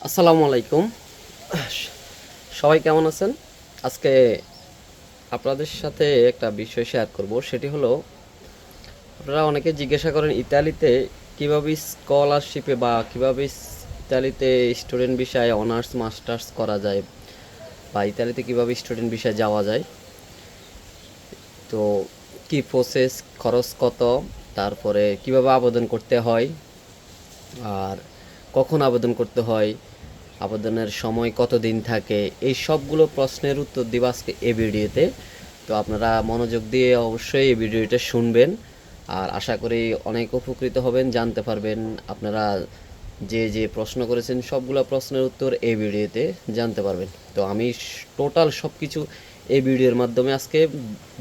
আসসালামু আলাইকুম। সবাই কেমন আছেন? আজকে আপনাদের সাথে একটা বিষয় শেয়ার করব, সেটি হলো আপনারা অনেকে জিজ্ঞাসা করেন ইতালিতে কিভাবে স্কলারশিপে বা কিভাবে ইতালিতে স্টুডেন্ট ভিসায় অনার্স মাস্টার্স করা যায় বা ইতালিতে কিভাবে স্টুডেন্ট ভিসায় যাওয়া যায়। তো কি প্রসেস, খরচ কত, তারপরে কিভাবে আবেদন করতে হয় আর কখন আবেদন করতে হয়, আবেদনের সময় কতদিন থাকে, এই সবগুলো প্রশ্নের উত্তর দিব আজকে এই ভিডিওতে। তো আপনারা মনোযোগ দিয়ে অবশ্যই এই ভিডিওটা শুনবেন আর আশা করি অনেক উপকৃত হবেন, জানতে পারবেন। আপনারা যে যে প্রশ্ন করেছেন সবগুলো প্রশ্নের উত্তর এই ভিডিওতে জানতে পারবেন। তো আমি টোটাল সব কিছু এই ভিডিওর মাধ্যমে আজকে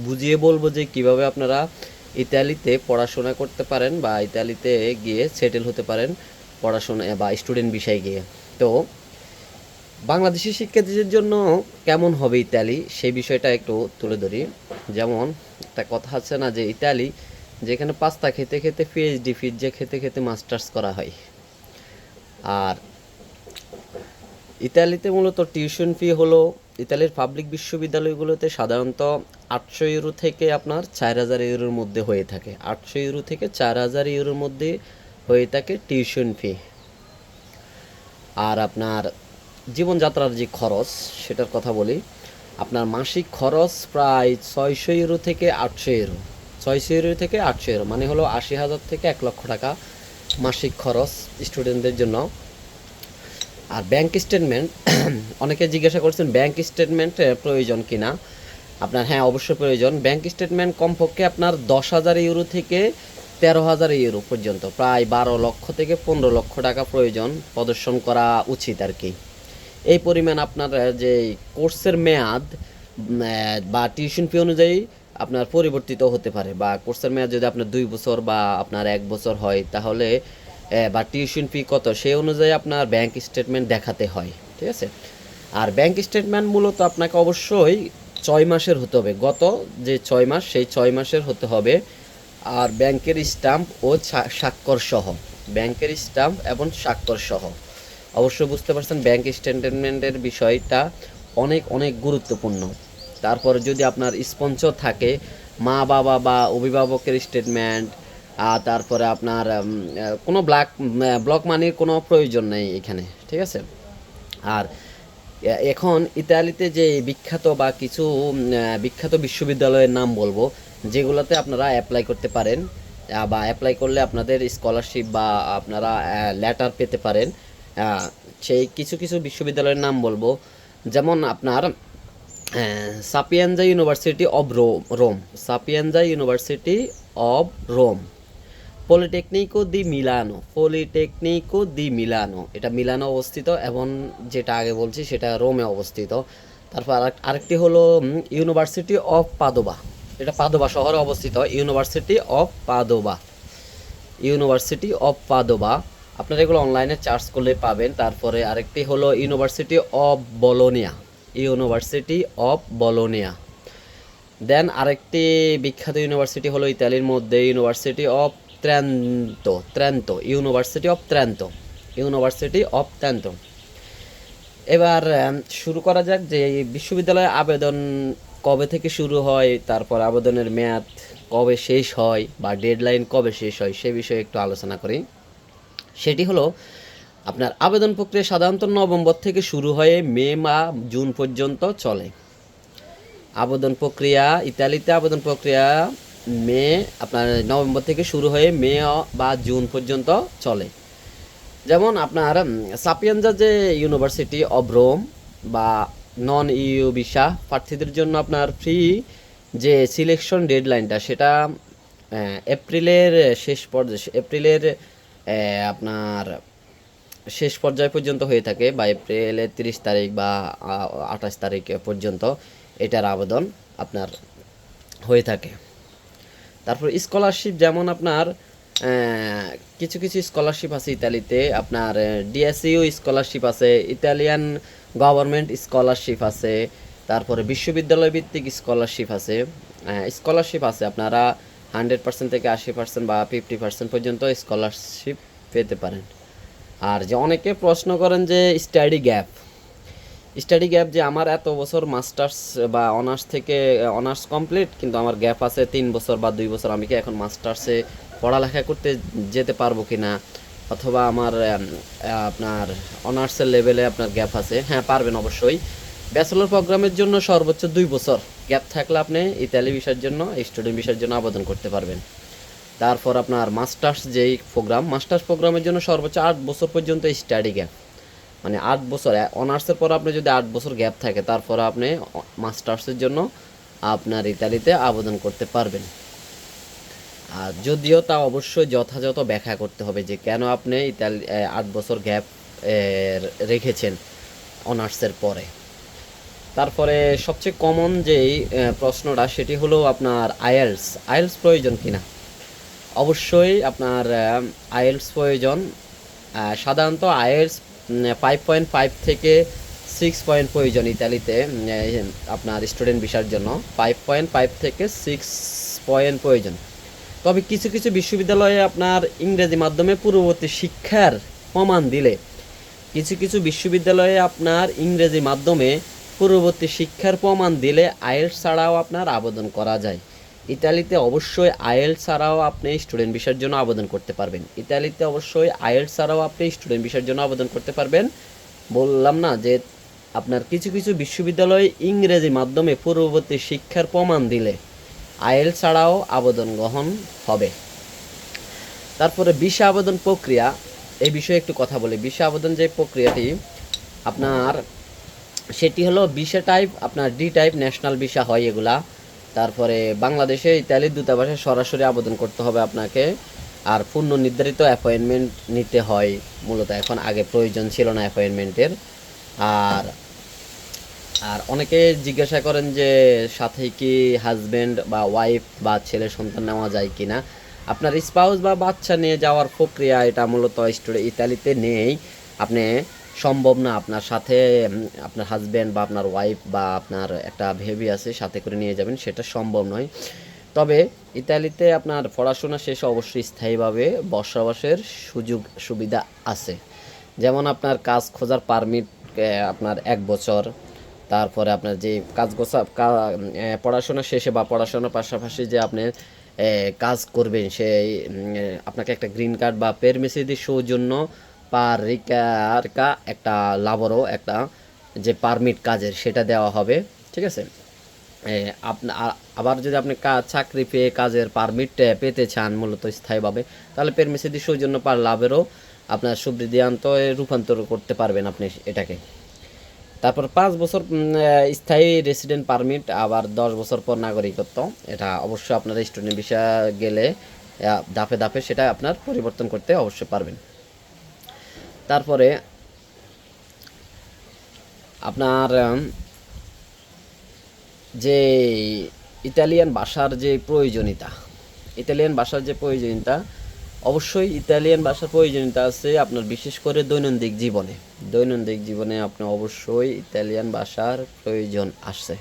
বুঝিয়ে বলবো যে কিভাবে আপনারা ইতালিতে পড়াশোনা করতে পারেন বা ইতালিতে গিয়ে সেটেল হতে পারেন পড়াশোনা বা স্টুডেন্ট বিষয়ে গিয়ে। তো বাংলাদেশি শিক্ষার্থীদের জন্য কেমন হবে ইতালি, সেই বিষয়টা একটু তুলে ধরি। যেমন একটা কথা আছে না, যে ইতালি যেখানে পাস্তা খেতে খেতে পিএইচডি, পিৎজা খেতে খেতে মাস্টার্স করা হয়। আর ইতালিতে মূলত টিউশন ফি হলো, ইতালির পাবলিক বিশ্ববিদ্যালয়গুলোতে সাধারণত 800 ইউরো থেকে আপনার 4000 ইউরোর মধ্যে হয়ে থাকে। 800 ইউরো থেকে 4000 ইউরোর মধ্যে হয়ে থাকে টিউশন ফি। আর আপনার জীবনযাত্রার যে খরচ, সেটার কথা বলি। আপনার মাসিক খরচ প্রায় 600 ইউরো থেকে 800 ইউরো, 600 ইউরো থেকে 800 ইউরো, মানে হলো 80,000 থেকে 1 লক্ষ টাকা মাসিক খরচ স্টুডেন্টদের জন্য। আর ব্যাংক স্টেটমেন্ট, অনেকে জিজ্ঞাসা করছেন ব্যাংক স্টেটমেন্ট প্রয়োজন কিনা। আপনার হ্যাঁ, অবশ্যই প্রয়োজন। ব্যাংক স্টেটমেন্ট কমপক্ষে আপনার 10,000 ইউরো থেকে 13,000 ইউরো পর্যন্ত, প্রায় 12 লক্ষ থেকে 15 লক্ষ টাকা প্রয়োজন প্রদর্শন করা উচিত আর কি। এই পরিমাণ আপনার যে কোর্সের মেয়াদ বা টিউশন ফি অনুযায়ী আপনার পরিবর্তিত হতে পারে। বা কোর্সের মেয়াদ যদি আপনার 2 বছর বা আপনার 1 বছর হয়, তাহলে বা টিউশন ফি কত সেই অনুযায়ী আপনার ব্যাংক স্টেটমেন্ট দেখাতে হয়, ঠিক আছে। আর ব্যাংক স্টেটমেন্ট মূলত আপনাকে অবশ্যই 6 মাসের হতে হবে, গত যে 6 মাস সেই 6 মাসের হতে হবে। আর ব্যাংকের স্টাম্প ও স্বাক্ষর সহ, ব্যাংকের স্টাম্প এবং স্বাক্ষর সহ। অবশ্যই বুঝতে পারছেন ব্যাংক স্টেটমেন্টের বিষয়টা অনেক অনেক গুরুত্বপূর্ণ। তারপরে যদি আপনার স্পন্সর থাকে, মা বাবা বা অভিভাবকের স্টেটমেন্ট, তারপরে আপনার কোনো ব্লক মানির কোনো প্রয়োজন নেই এখানে, ঠিক আছে। আর এখন ইতালিতে যে বিখ্যাত বা কিছু বিখ্যাত বিশ্ববিদ্যালয়ের নাম বলবো, যেগুলোতে আপনারা অ্যাপ্লাই করতে পারেন বা অ্যাপ্লাই করলে আপনাদের স্কলারশিপ বা আপনারা লেটার পেতে পারেন। সেই কিছু কিছু বিশ্ববিদ্যালয়ের নাম বলবো। যেমন আপনার Sapienza University of Rome, Sapienza University of Rome, Politecnico di Milano, Politecnico di মিলানো, এটা মিলানো অবস্থিত, এবং যেটা আগে বলছি সেটা রোমে অবস্থিত। তারপর আরেকটি হলো ইউনিভার্সিটি অফ পাদোবা, এটা পাদোবা শহরে অবস্থিত, University of Padova, University of Padova. আপনারা এগুলো অনলাইনে চার্জ করলে পাবেন। তারপরে আরেকটি হলো University of Bologna, University of Bologna. Then আরেকটি বিখ্যাত ইউনিভার্সিটি হলো ইতালির মধ্যে University of Trento, Trento, University of Trento, University of Trento. এবার শুরু করা যাক যে বিশ্ববিদ্যালয়ে আবেদন কবে থেকে শুরু হয়, তারপর আবেদনের মেয়াদ কবে শেষ হয় বা ডেডলাইন কবে শেষ হয় সে বিষয়ে একটু আলোচনা করি। সেটি হলো আপনার আবেদন প্রক্রিয়া সাধারণত নভেম্বর থেকে শুরু হয়ে মে বা জুন পর্যন্ত চলে। আবেদন প্রক্রিয়া ইতালিতে আবেদন প্রক্রিয়া আপনার নভেম্বর থেকে শুরু হয়ে মে বা জুন পর্যন্ত চলে। যেমন আপনার সাপিয়েনজা যে ইউনিভার্সিটি অব রোম বা নন ইউ ভিসা প্রার্থীদের জন্য আপনার ফ্রি যে সিলেকশন ডেডলাইনটা, সেটা এপ্রিলের শেষ পর্যায়ে, এপ্রিলের আপনার শেষ পর্যায় পর্যন্ত হয়ে থাকে, বা এপ্রিলের 30 তারিখ বা 28 তারিখ পর্যন্ত এটার আবেদন আপনার হয়ে থাকে। তারপর স্কলারশিপ, যেমন আপনার কিছু কিছু স্কলারশিপ আছে ইতালিতে, আপনার ডিএসইউ স্কলারশিপ আছে, ইতালিয়ান গভর্নমেন্ট স্কলারশিপ আছে, তারপরে বিশ্ববিদ্যালয় ভিত্তিক স্কলারশিপ আছে। স্কলারশিপ আছে আপনারা 100% থেকে 80% বা 50% পর্যন্ত স্কলারশিপ পেতে পারেন। আর যে অনেকে প্রশ্ন করেন যে স্টাডি গ্যাপ যে আমার এত বছর মাস্টার্স বা অনার্স থেকে অনার্স কমপ্লিট, কিন্তু আমার গ্যাপ আছে 3 বছর বা 2 বছর, আমি কি এখন মাস্টার্সে পড়ালেখা করতে যেতে পারবো কি না, অথবা আমার আপনার অনার্সের লেভেলে আপনার গ্যাপ আছে? হ্যাঁ, পারবেন অবশ্যই। ব্যাচেলর প্রোগ্রামের জন্য সর্বোচ্চ 2 বছর গ্যাপ থাকলে আপনি ইতালি ভিসার জন্য, স্টুডেন্ট ভিসার জন্য আবেদন করতে পারবেন। তারপর আপনার মাস্টার্স প্রোগ্রামের জন্য সর্বোচ্চ 8 বছর পর্যন্ত স্টাডি গ্যাপ, মানে 8 বছর অনার্সের পর আপনি যদি 8 বছর গ্যাপ থাকে, তারপর আপনি মাস্টার্সের জন্য আপনার ইতালিতে আবেদন করতে পারবেন। আর যদিও তা অবশ্যই যথাযথ ব্যাখ্যা করতে হবে যে কেন আপনি 8 বছর গ্যাপ রেখেছেন অনার্সের পরে। তারপরে সবচেয়ে কমন যেই প্রশ্নটা সেটি হলো আপনার আইএলস প্রয়োজন কিনা। অবশ্যই আপনার আইএলস প্রয়োজন। সাধারণত আইএলস 5.5 থেকে 6 পয়েন্ট প্রয়োজন ইতালিতে আপনার স্টুডেন্ট ভিসার জন্য। 5.5 থেকে 6 পয়েন্ট প্রয়োজন। তবে কিছু কিছু বিশ্ববিদ্যালয়ে আপনার ইংরেজি মাধ্যমে পূর্ববর্তী শিক্ষার প্রমাণ দিলে, কিছু কিছু বিশ্ববিদ্যালয়ে আপনার ইংরেজি মাধ্যমে পূর্ববর্তী শিক্ষার প্রমাণ দিলে আইএলস ছাড়াও আপনার আবেদন করা যায়। ইতালিতে অবশ্যই আইএলস ছাড়াও আপনি স্টুডেন্ট ভিসার জন্য আবেদন করতে পারবেন। ইতালিতে অবশ্যই আইএলস ছাড়াও আপনি স্টুডেন্ট ভিসার জন্য আবেদন করতে পারবেন। বললাম না যে আপনার কিছু কিছু বিশ্ববিদ্যালয়ে ইংরেজি মাধ্যমে পূর্ববর্তী শিক্ষার প্রমাণ দিলে আইএলস ছাড়াও আবেদন গ্রহণ হবে। তারপরে ভিসা আবেদন প্রক্রিয়া, এই বিষয়ে একটু কথা বলি। ভিসা আবেদন যে প্রক্রিয়াটি আপনার, সেটি হলো ভিসা টাইপ আপনার ডি টাইপ ন্যাশনাল ভিসা হয় এগুলা। তারপরে বাংলাদেশে ইতালির দূতাবাসে সরাসরি আবেদন করতে হবে আপনাকে। আর পূর্ণ নির্ধারিত অ্যাপয়েন্টমেন্ট নিতে হয় মূলত, এখন আগে প্রয়োজন ছিল না অ্যাপয়েন্টমেন্টের। আর আর অনেকে জিজ্ঞাসা করেন যে সাথে কি হাজব্যান্ড বা ওয়াইফ বা ছেলে সন্তান নেওয়া যায় কি না। আপনার স্পাউস বা বাচ্চা নিয়ে যাওয়ার প্রক্রিয়া এটা মূলত ইতালিতে নেই। আপনি সম্ভব না আপনার সাথে আপনার হাজব্যান্ড বা আপনার ওয়াইফ বা আপনার একটা বেবি আছে সাথে করে নিয়ে যাবেন, সেটা সম্ভব নয়। তবে ইতালিতে আপনার পড়াশোনা শেষে অবশ্যই স্থায়ীভাবে বসবাসের সুযোগ সুবিধা আছে। যেমন আপনার কাজ খোঁজার পারমিট আপনার 1 বছর। তারপরে আপনার যে পড়াশোনা শেষে বা পড়াশোনার পাশাপাশি যে আপনি কাজ করবেন, সেই আপনাকে একটা গ্রিন কার্ড বা পেরমিসি দি সৌজন্য পার রিকারকা একটা লাবরও একটা যে পারমিট কাজের সেটা দেওয়া হবে, ঠিক আছে। আবার যদি আপনি চাকরি পেয়ে কাজের পারমিট পেতে চান মূলত স্থায়ীভাবে, তাহলে পেরমিসি দি সৌজন্য পার লাভেরও আপনার সুবৃদ্ধিয়ান্ত রূপান্তর করতে পারবেন আপনি এটাকে। তারপর 5 বছর স্থায়ী রেসিডেন্ট পারমিট, আবার 10 বছর পর নাগরিকত্ব। এটা অবশ্যই আপনার স্টুডেন্ট ভিসা গেলে ধাপে ধাপে সেটা আপনার পরিবর্তন করতে অবশ্যই পারবেন। তারপরে আপনার যে ইতালিয়ান ভাষার যে প্রয়োজনীয়তা, অবশ্যই ইতালিয়ান ভাষার প্রয়োজনীয়তা আছে আপনার, বিশেষ করে দৈনন্দিন জীবনে আপনার অবশ্যই ইতালিয়ান ভাষার প্রয়োজন আছে।